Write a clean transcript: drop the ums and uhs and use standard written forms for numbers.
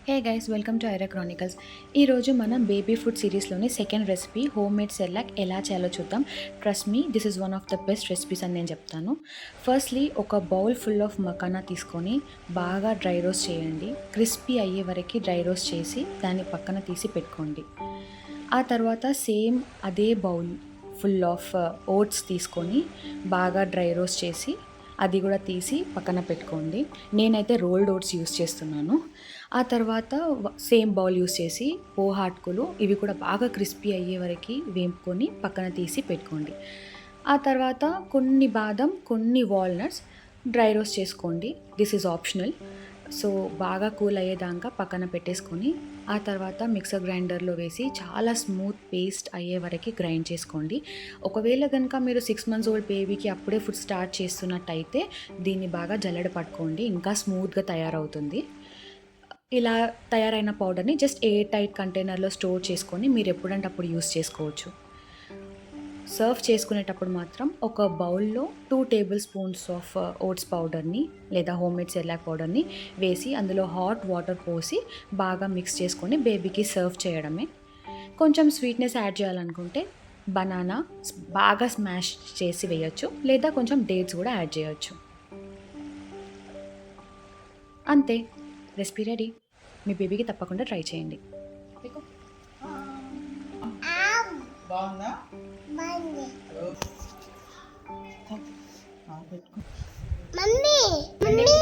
Hey guys, welcome to Aira chronicles. ఈరోజు మనం baby food సిరీస్లోని second recipe home made Cerelac ఎలా చేయాలో చూద్దాం. Trust me, this is one of the best recipes అని నేను చెప్తాను. ఫస్ట్లీ ఒక బౌల్ ఫుల్ ఆఫ్ మకానా తీసుకొని బాగా డ్రై రోస్ట్ చేయండి. క్రిస్పీ అయ్యే వరకు డ్రై రోస్ట్ చేసి దాన్ని పక్కన తీసి పెట్టుకోండి. ఆ తర్వాత సేమ్ అదే బౌల్ ఫుల్ ఆఫ్ ఓట్స్ తీసుకొని బాగా డ్రై రోస్ట్ చేసి అది కూడా తీసి పక్కన పెట్టుకోండి. నేనైతే రోల్డ్ ఓట్స్ యూస్ చేస్తున్నాను. ఆ తర్వాత సేమ్ బౌల్ యూస్ చేసి పోహా అటుకులు ఇవి కూడా బాగా క్రిస్పీ అయ్యే వరకు వేపుకొని పక్కన తీసి పెట్టుకోండి. ఆ తర్వాత కొన్ని బాదం, కొన్ని వాల్నట్స్ డ్రై రోస్ట్ చేసుకోండి. This is optional. సో బాగా కూల్ అయ్యేదాకా పక్కన పెట్టేసుకొని ఆ తర్వాత మిక్సర్ గ్రైండర్లో వేసి చాలా స్మూత్ పేస్ట్ అయ్యే వరకు గ్రైండ్ చేసుకోండి. ఒకవేళ కనుక మీరు 6 months ఓల్డ్ బేబీకి అప్పుడే ఫుడ్ స్టార్ట్ చేస్తున్నట్టయితే దీన్ని బాగా జల్లెడ పట్టుకోండి, ఇంకా స్మూత్గా తయారవుతుంది. ఇలా తయారైన పౌడర్ని జస్ట్ ఎయిర్ టైట్ కంటైనర్లో స్టోర్ చేసుకొని మీరు ఎప్పుడంటే అప్పుడు యూస్ చేసుకోవచ్చు. సర్వ్ చేసుకునేటప్పుడు మాత్రం ఒక బౌల్లో 2 tablespoons ఆఫ్ ఓట్స్ పౌడర్ని లేదా హోమ్మేడ్ సెర్లాక్ పౌడర్ని వేసి అందులో హాట్ వాటర్ పోసి బాగా మిక్స్ చేసుకొని బేబీకి సర్వ్ చేయడమే. కొంచెం స్వీట్నెస్ యాడ్ చేయాలనుకుంటే బనానా బాగా స్మాష్ చేసి వేయొచ్చు, లేదా కొంచెం డేట్స్ కూడా యాడ్ చేయొచ్చు. అంతే, రెసిపీ రెడీ. మీ బేబీకి తప్పకుండా ట్రై చేయండి. బాగుందా? మమ్మీ